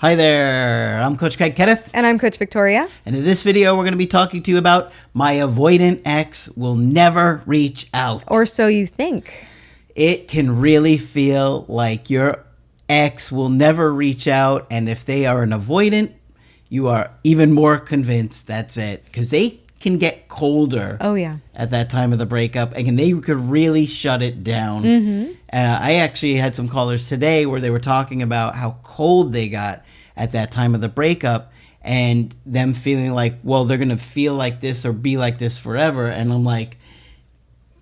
Hi there, I'm Coach Kenneth. And I'm Coach Victoria. And in this video, we're going to be talking to you about my avoidant ex will never reach out. Or so you think. It can really feel like your ex will never reach out. And if they are an avoidant, you are even more convinced that's it. Because they can get colder at that time of the breakup. And they could really shut it down. Mm-hmm. I actually had some callers today where they were talking about how cold they got at that time of the breakup and them feeling like, well, they're going to feel like this or be like this forever. And I'm like,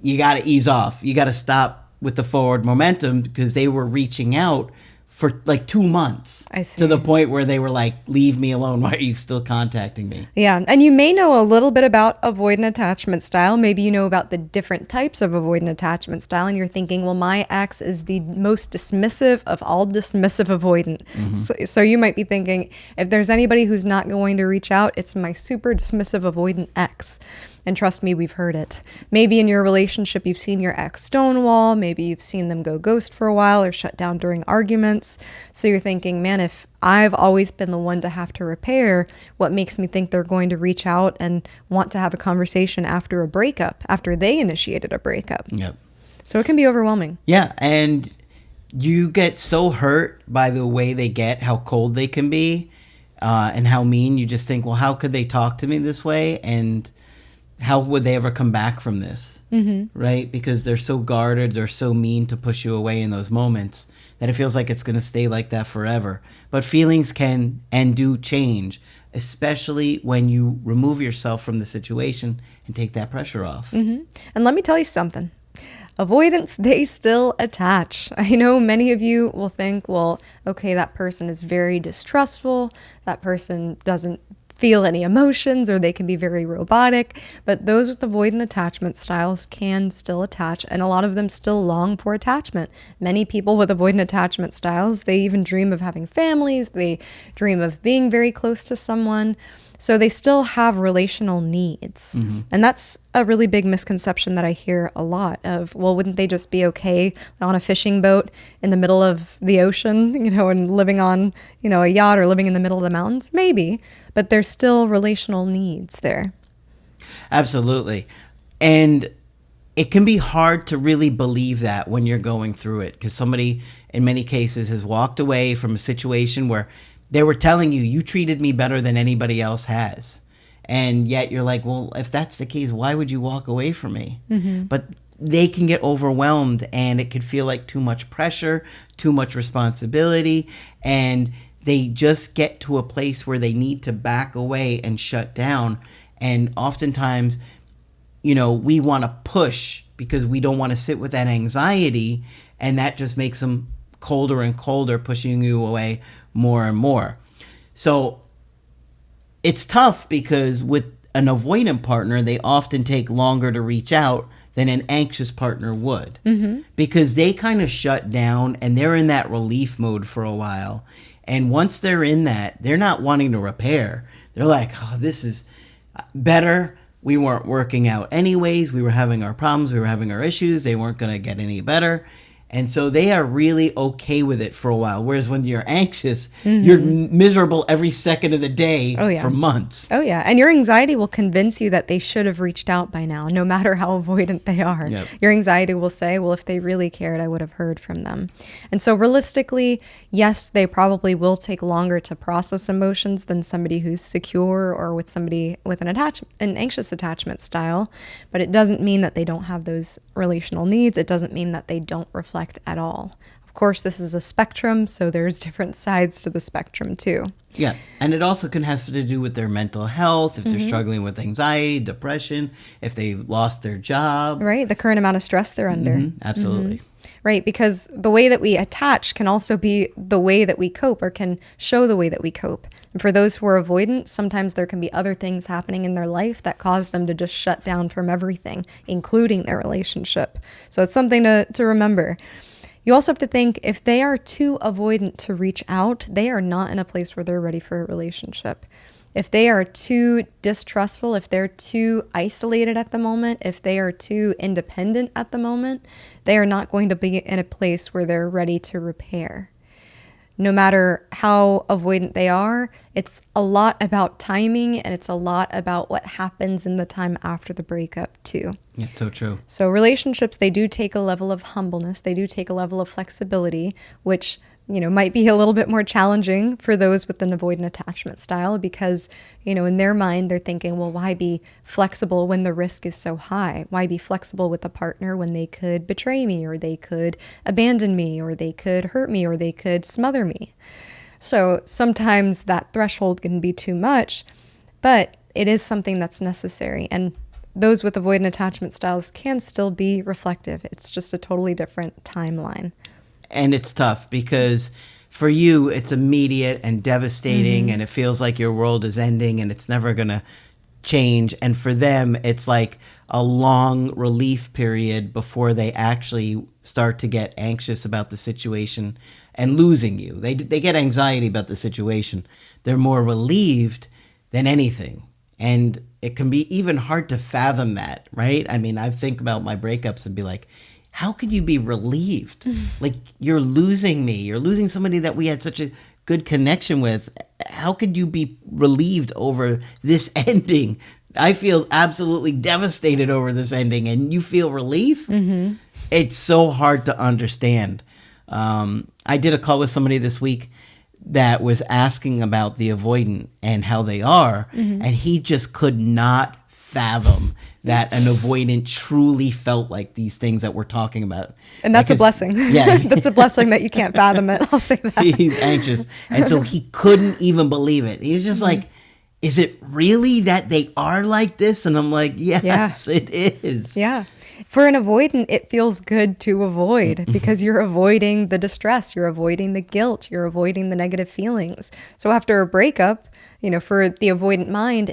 you got to ease off. You got to stop with the forward momentum, because they were reaching out for like 2 months. I see. To the point where they were like, leave me alone. Why are you still contacting me? Yeah. And you may know a little bit about avoidant attachment style. Maybe you know about the different types of avoidant attachment style. And you're thinking, well, my ex is the most dismissive of all dismissive avoidant. Mm-hmm. So you might be thinking, if there's anybody who's not going to reach out, it's my super dismissive avoidant ex. And trust me, we've heard it. Maybe in your relationship, you've seen your ex stonewall. Maybe you've seen them go ghost for a while or shut down during arguments. So you're thinking, man, if I've always been the one to have to repair, what makes me think they're going to reach out and want to have a conversation after a breakup, after they initiated a breakup? Yep. So it can be overwhelming. Yeah. And you get so hurt by the way they get, how cold they can be, and how mean. You just think, well, how could they talk to me this way? And how would they ever come back from this? Mm-hmm. Right? Because they're so guarded, they're so mean to push you away in those moments that it feels like it's going to stay like that forever. But feelings can and do change, especially when you remove yourself from the situation and take that pressure off. Mm-hmm. And let me tell you something. Avoidants, they still attach. I know many of you will think, well, okay, that person is very distrustful. That person doesn't feel any emotions, or they can be very robotic, but those with avoidant attachment styles can still attach, and a lot of them still long for attachment. Many people with avoidant attachment styles, they even dream of having families, they dream of being very close to someone, so they still have relational needs. Mm-hmm. And that's a really big misconception that I hear a lot of, well, wouldn't they just be okay on a fishing boat in the middle of the ocean, and living on, a yacht, or living in the middle of the mountains? Maybe, but there's still relational needs there. Absolutely. And it can be hard to really believe that when you're going through it, because somebody in many cases has walked away from a situation where they were telling you, you treated me better than anybody else has. And yet you're like, well, if that's the case, why would you walk away from me? Mm-hmm. But they can get overwhelmed, and it could feel like too much pressure, too much responsibility. And they just get to a place where they need to back away and shut down. And oftentimes, we want to push because we don't want to sit with that anxiety. And that just makes them colder and colder, pushing you away more and more. So it's tough, because with an avoidant partner, they often take longer to reach out than an anxious partner would. Mm-hmm. Because they kind of shut down and they're in that relief mode for a while. And once they're in that, they're not wanting to repair. They're like, oh, this is better. We weren't working out anyways. We were having our problems. We were having our issues. They weren't going to get any better. And so they are really okay with it for a while. Whereas when you're anxious, mm-hmm. you're miserable every second of the day for months. Oh, yeah. And your anxiety will convince you that they should have reached out by now, no matter how avoidant they are. Yep. Your anxiety will say, well, if they really cared, I would have heard from them. And so realistically, yes, they probably will take longer to process emotions than somebody who's secure or with somebody with an anxious attachment style. But it doesn't mean that they don't have those relational needs. It doesn't mean that they don't reflect at all. Of course, this is a spectrum, so there's different sides to the spectrum too. Yeah, and it also can have to do with their mental health, if they're struggling with anxiety, depression, if they've lost their job. Right, the current amount of stress they're under. Mm-hmm. Absolutely. Mm-hmm. Right, because the way that we attach can also be the way that we cope, or can show the way that we cope. And for those who are avoidant, sometimes there can be other things happening in their life that cause them to just shut down from everything, including their relationship. So it's something to remember. You also have to think, if they are too avoidant to reach out, they are not in a place where they're ready for a relationship. If they are too distrustful, if they're too isolated at the moment, if they are too independent at the moment, they are not going to be in a place where they're ready to repair. no matter how avoidant they are, it's a lot about timing, and it's a lot about what happens in the time after the breakup too. It's so true. So relationships, they do take a level of humbleness. They do take a level of flexibility, which, might be a little bit more challenging for those with an avoidant attachment style because, in their mind, they're thinking, well, why be flexible when the risk is so high? Why be flexible with a partner when they could betray me, or they could abandon me, or they could hurt me, or they could smother me? So sometimes that threshold can be too much, but it is something that's necessary. And those with avoidant attachment styles can still be reflective. It's just a totally different timeline. And it's tough because for you, it's immediate and devastating, and it feels like your world is ending and it's never going to change. And for them, it's like a long relief period before they actually start to get anxious about the situation and losing you. They get anxiety about the situation. They're more relieved than anything. And it can be even hard to fathom that, right? I mean, I think about my breakups and be like, how could you be relieved? Like, you're losing me. You're losing somebody that we had such a good connection with. How could you be relieved over this ending? I feel absolutely devastated over this ending, and you feel relief? It's so hard to understand. I did a call with somebody this week that was asking about the avoidant and how they are, and he just could not fathom that an avoidant truly felt like these things that we're talking about. And that's a blessing. Yeah. That's a blessing that you can't fathom it. I'll say that. He's anxious. And so he couldn't even believe it. He's just like, is it really that they are like this? And I'm like, yes, it is. Yeah. For an avoidant, it feels good to avoid because you're avoiding the distress, you're avoiding the guilt, you're avoiding the negative feelings. So after a breakup, for the avoidant mind,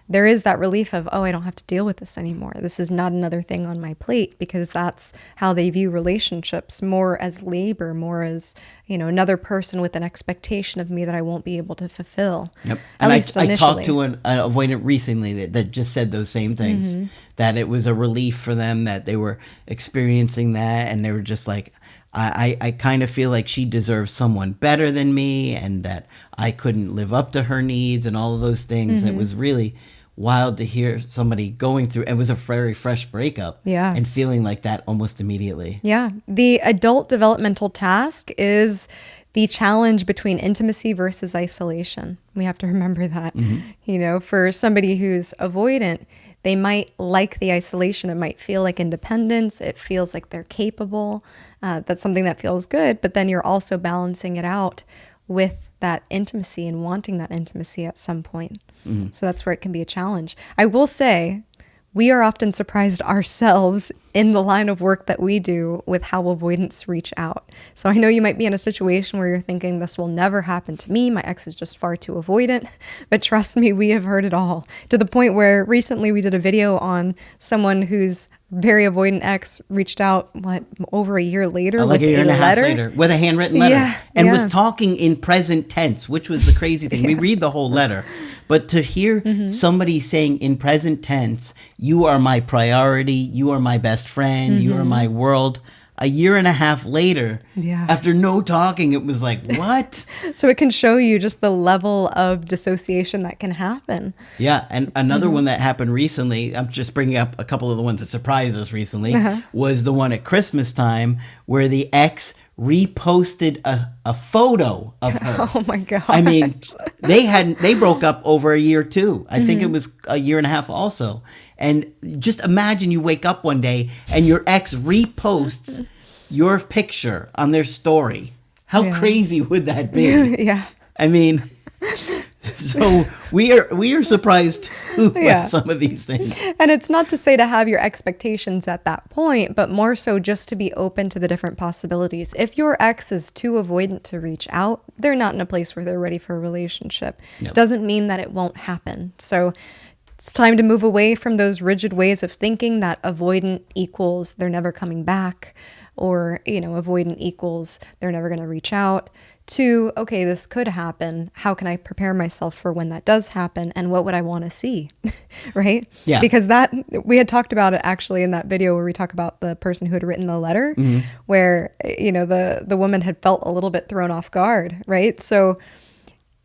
there is that relief of, oh, I don't have to deal with this anymore. This is not another thing on my plate, because that's how they view relationships, more as labor, more as, another person with an expectation of me that I won't be able to fulfill. Yep. At And least I talked initially. to an avoidant recently that just said those same things, that it was a relief for them that they were experiencing that. And they were just like, I kind of feel like she deserves someone better than me, and that I couldn't live up to her needs and all of those things. It was really wild to hear somebody going through. It was a very fresh breakup. Yeah. And feeling like that almost immediately. Yeah. The adult developmental task is the challenge between intimacy versus isolation. We have to remember that. For somebody who's avoidant, they might like the isolation. It might feel like independence. It feels like they're capable. That's something that feels good. But then you're also balancing it out with that intimacy and wanting that intimacy at some point. So that's where it can be a challenge. I will say, we are often surprised ourselves in the line of work that we do with how avoidants reach out. So I know you might be in a situation where you're thinking, this will never happen to me. My ex is just far too avoidant. But trust me, we have heard it all, to the point where recently we did a video on someone whose very avoidant ex reached out, over a year later, Like with a year and a half letter? later, with a handwritten letter. Yeah, and yeah. was talking in present tense, which was the crazy thing. We read the whole letter. But to hear somebody saying in present tense, you are my priority, you are my best friend, you are my world, a year and a half later, after no talking, it was like, what? So it can show you just the level of dissociation that can happen. Yeah, and another one that happened recently, I'm just bringing up a couple of the ones that surprised us recently, was the one at Christmas time where the ex reposted a photo of her. Oh my God. I mean, they broke up over a year too. I think it was a year and a half also. And just imagine you wake up one day and your ex reposts your picture on their story. How crazy would that be? Yeah. I mean, so we are surprised too with some of these things. And it's not to say to have your expectations at that point, but more so just to be open to the different possibilities. If your ex is too avoidant to reach out, they're not in a place where they're ready for a relationship. Nope. Doesn't mean that it won't happen. So it's time to move away from those rigid ways of thinking that avoidant equals they're never coming back, or, avoidant equals they're never going to reach out, to, okay, this could happen. How can I prepare myself for when that does happen? And what would I want to see? Right? Yeah. Because we had talked about it actually in that video where we talk about the person who had written the letter, where, the woman had felt a little bit thrown off guard, right? So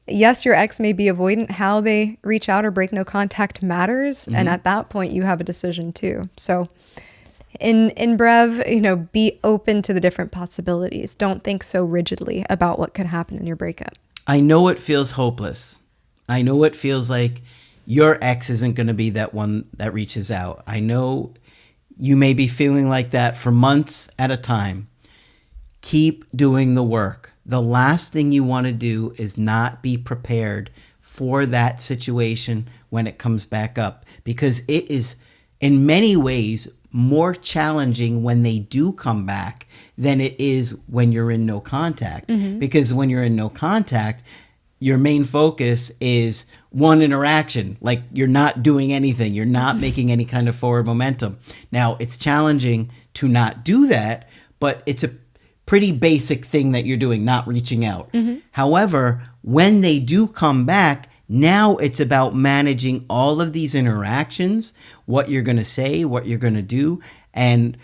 yes, your ex may be avoidant. How they reach out or break no contact matters. And at that point, you have a decision too. So in brev, be open to the different possibilities. Don't think so rigidly about what could happen in your breakup. I know it feels hopeless. I know it feels like your ex isn't going to be that one that reaches out. I know you may be feeling like that for months at a time. Keep doing the work. The last thing you want to do is not be prepared for that situation when it comes back up, because it is in many ways more challenging when they do come back than it is when you're in no contact. Because when you're in no contact, your main focus is one interaction. Like, you're not doing anything. You're not making any kind of forward momentum. Now, it's challenging to not do that, but it's a pretty basic thing that you're doing, not reaching out. However, when they do come back, now it's about managing all of these interactions, what you're going to say, what you're going to do, and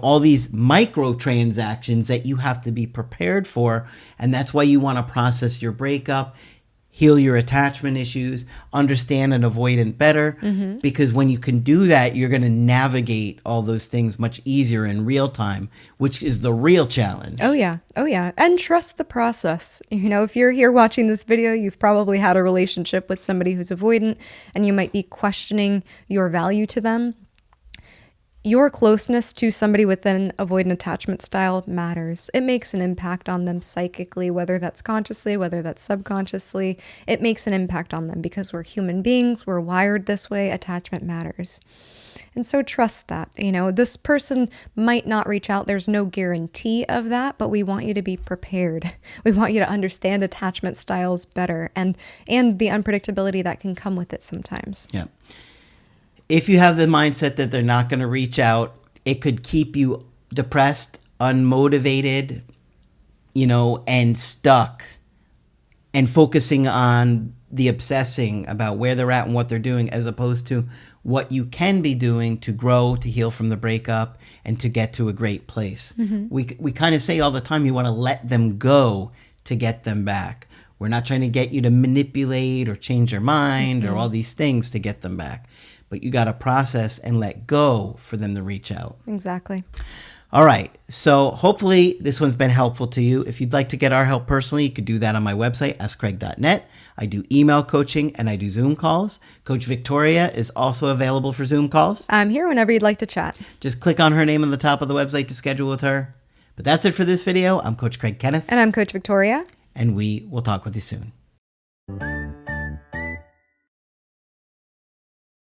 all these micro transactions that you have to be prepared for. And that's why you want to process your breakup, heal your attachment issues, understand an avoidant better, because when you can do that, you're going to navigate all those things much easier in real time, which is the real challenge. Oh yeah. And trust the process. If you're here watching this video, you've probably had a relationship with somebody who's avoidant, and you might be questioning your value to them. Your closeness to somebody with an avoidant attachment style matters. It makes an impact on them psychically, whether that's consciously, whether that's subconsciously. It makes an impact on them because we're human beings. We're wired this way. Attachment matters. And so trust that. This person might not reach out. There's no guarantee of that, but we want you to be prepared. We want you to understand attachment styles better and the unpredictability that can come with it sometimes. Yeah. If you have the mindset that they're not going to reach out, it could keep you depressed, unmotivated, and stuck, and focusing on the obsessing about where they're at and what they're doing, as opposed to what you can be doing to grow, to heal from the breakup, and to get to a great place. We kind of say all the time, you want to let them go to get them back. We're not trying to get you to manipulate or change your mind or all these things to get them back. But you got to process and let go for them to reach out. Exactly. All right. So hopefully this one's been helpful to you. If you'd like to get our help personally, you could do that on my website, askcraig.net. I do email coaching and I do Zoom calls. Coach Victoria is also available for Zoom calls. I'm here whenever you'd like to chat. Just click on her name on the top of the website to schedule with her. But that's it for this video. I'm Coach Craig Kenneth. And I'm Coach Victoria. And we will talk with you soon.